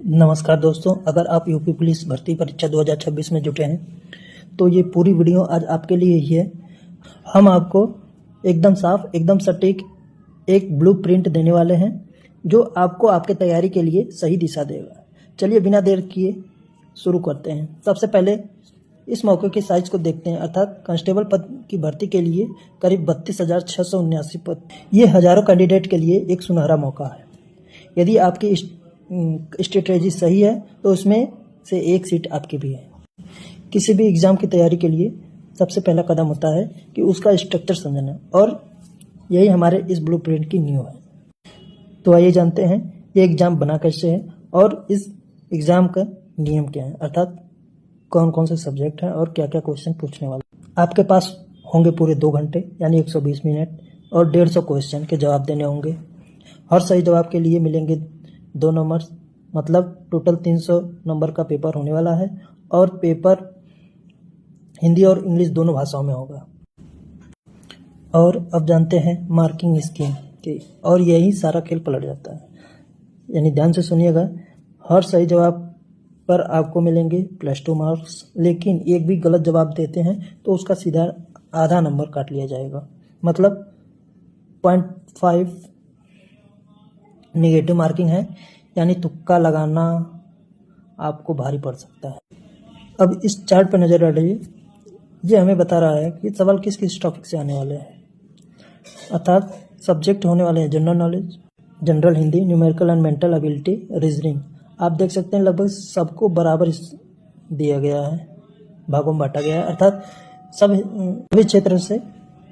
नमस्कार दोस्तों, अगर आप यूपी पुलिस भर्ती परीक्षा 2026 में जुटे हैं तो ये पूरी वीडियो आज आपके लिए ही है। हम आपको एकदम साफ, एकदम सटीक एक ब्लूप्रिंट देने वाले हैं जो आपको आपके तैयारी के लिए सही दिशा देगा। चलिए बिना देर किए शुरू करते हैं। सबसे पहले इस मौके की साइज को देखते हैं, अर्थात कांस्टेबल पद की भर्ती के लिए करीब 32,679 पद। ये हजारों कैंडिडेट के लिए एक सुनहरा मौका है। यदि आपकी स्ट्रेटेजी सही है तो उसमें से एक सीट आपकी भी है। किसी भी एग्ज़ाम की तैयारी के लिए सबसे पहला कदम होता है कि उसका स्ट्रक्चर समझना, और यही हमारे इस ब्लूप्रिंट की नींव है। तो आइए जानते हैं ये एग्ज़ाम बना कैसे है और इस एग्ज़ाम का नियम क्या है, अर्थात कौन कौन से सब्जेक्ट हैं और क्या क्या क्वेश्चन पूछने वाले। आपके पास होंगे पूरे 2 घंटे यानी 120 मिनट और 150 क्वेश्चन के जवाब देने होंगे। हर सही जवाब के लिए मिलेंगे 2 नंबर, मतलब टोटल 300 नंबर का पेपर होने वाला है। और पेपर हिंदी और इंग्लिश दोनों भाषाओं में होगा। और अब जानते हैं मार्किंग स्कीम की, और यही सारा खेल पलट जाता है। यानी ध्यान से सुनिएगा, हर सही जवाब पर आपको मिलेंगे +2 मार्क्स, लेकिन एक भी गलत जवाब देते हैं तो उसका सीधा आधा नंबर काट लिया जाएगा, मतलब 0.5 नेगेटिव मार्किंग है। यानी तुक्का लगाना आपको भारी पड़ सकता है। अब इस चार्ट पर नजर डालिए, ये हमें बता रहा है कि सवाल किस किस टॉपिक से आने वाले हैं। अर्थात सब्जेक्ट होने वाले हैं general knowledge, general Hindi, numerical and mental ability, reasoning. आप देख सकते हैं लगभग सबको बराबर दिया गया है, भागों में बांटा गया है, अर्थात सभी क्षेत्र से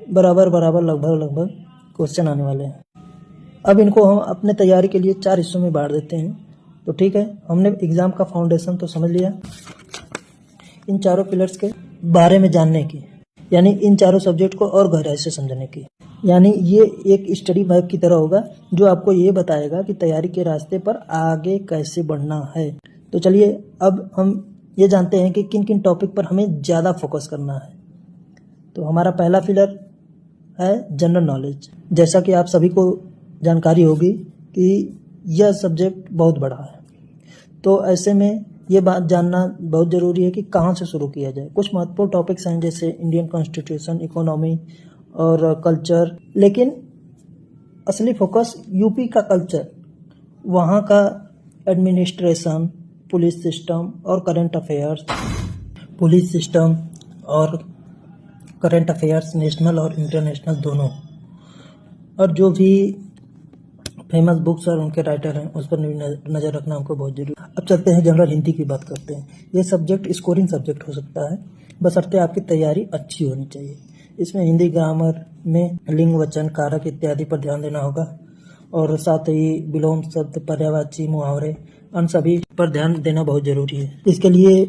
बराबर लगभग क्वेश्चन आने वाले हैं। अब इनको हम अपने तैयारी के लिए 4 हिस्सों में बांट देते हैं। तो ठीक है, हमने एग्ज़ाम का फाउंडेशन तो समझ लिया, इन चारों पिलर्स के बारे में जानने की, यानी इन चारों सब्जेक्ट को और गहराई से समझने की। यानी ये एक स्टडी मैप की तरह होगा जो आपको ये बताएगा कि तैयारी के रास्ते पर आगे कैसे बढ़ना है। तो चलिए अब हम ये जानते हैं कि किन किन टॉपिक पर हमें ज़्यादा फोकस करना है। तो हमारा पहला पिलर है जनरल नॉलेज। जैसा कि आप सभी को जानकारी होगी कि यह सब्जेक्ट बहुत बड़ा है, तो ऐसे में ये बात जानना बहुत ज़रूरी है कि कहाँ से शुरू किया जाए। कुछ महत्वपूर्ण टॉपिक्स हैं जैसे इंडियन कॉन्स्टिट्यूशन, इकोनॉमी और कल्चर, लेकिन असली फोकस यूपी का कल्चर, वहाँ का एडमिनिस्ट्रेशन, पुलिस सिस्टम और करंट अफेयर्स, पुलिस सिस्टम और करंट अफेयर्स नेशनल और इंटरनेशनल दोनों, और जो भी फेमस बुक्स और उनके राइटर हैं उस पर नज़र रखना हमको बहुत जरूरी है। अब चलते हैं जनरल हिंदी की बात करते हैं। ये सब्जेक्ट स्कोरिंग सब्जेक्ट हो सकता है, बशर्ते आपकी तैयारी अच्छी होनी चाहिए। इसमें हिंदी ग्रामर में लिंग, वचन, कारक इत्यादि पर ध्यान देना होगा, और साथ ही विलोम शब्द, पर्यायवाची, मुहावरे, उन सभी पर ध्यान देना बहुत ज़रूरी है। इसके लिए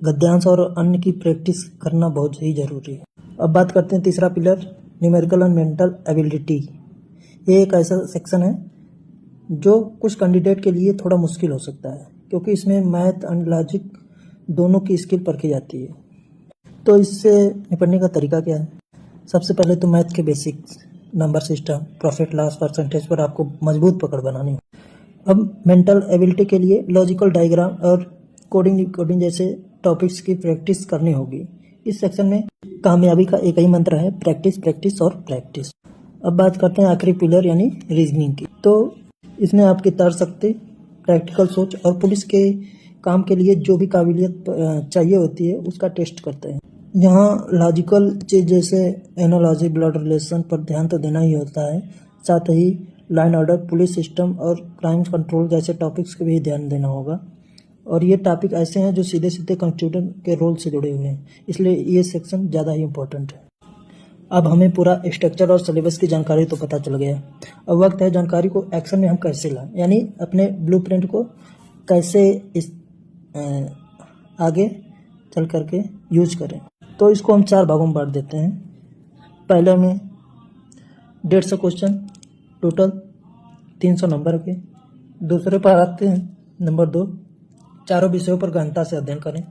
गद्यांश और अन्य की प्रैक्टिस करना बहुत ही ज़रूरी है। अब बात करते हैं तीसरा pillar, numerical and mental ability. ये एक ऐसा सेक्शन है जो कुछ कैंडिडेट के लिए थोड़ा मुश्किल हो सकता है, क्योंकि इसमें मैथ एंड लॉजिक दोनों की स्किल परखी जाती है। तो इससे निपटने का तरीका क्या है? सबसे पहले तो मैथ के basics, number system, profit loss, percentage पर आपको मजबूत पकड़ बनानी है। अब मेंटल एबिलिटी के लिए लॉजिकल डायग्राम और कोडिंग जैसे टॉपिक्स की प्रैक्टिस करनी होगी। इस सेक्शन में कामयाबी का एक ही मंत्र है, प्रैक्टिस, प्रैक्टिस और प्रैक्टिस। अब बात करते हैं आखिरी पिलर यानी रीजनिंग की। तो इसमें आपकी तर्कशक्ति, प्रैक्टिकल सोच और पुलिस के काम के लिए जो भी काबिलियत चाहिए होती है उसका टेस्ट करते हैं। यहाँ लॉजिकल चीज जैसे एनालॉजी, ब्लड रिलेशन पर ध्यान तो देना ही होता है, साथ ही लाइन ऑर्डर, पुलिस सिस्टम और क्राइम कंट्रोल जैसे टॉपिक्स को भी ध्यान देना होगा। और ये टॉपिक ऐसे हैं जो सीधे सीधे कॉन्स्टिट्यूशन के रोल से जुड़े हुए हैं, इसलिए ये सेक्शन ज़्यादा ही इम्पोर्टेंट है। अब हमें पूरा स्ट्रक्चर और सिलेबस की जानकारी तो पता चल गया। अब वक्त है जानकारी को एक्शन में हम कैसे लाएं, यानी अपने ब्लूप्रिंट को कैसे आगे चल करके यूज करें। तो इसको हम 4 भागों में बांट देते हैं। पहले में 150 क्वेश्चन, टोटल 300 नंबर के। दूसरे पर आते हैं नंबर 2, चारों विषयों पर गहनता से अध्ययन करें।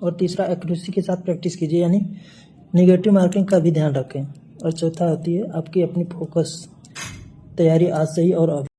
और तीसरा, एक्यूरेसी के साथ प्रैक्टिस कीजिए, यानी नेगेटिव मार्किंग का भी ध्यान रखें। और चौथा होती है आपकी अपनी फोकस, तैयारी आज से ही और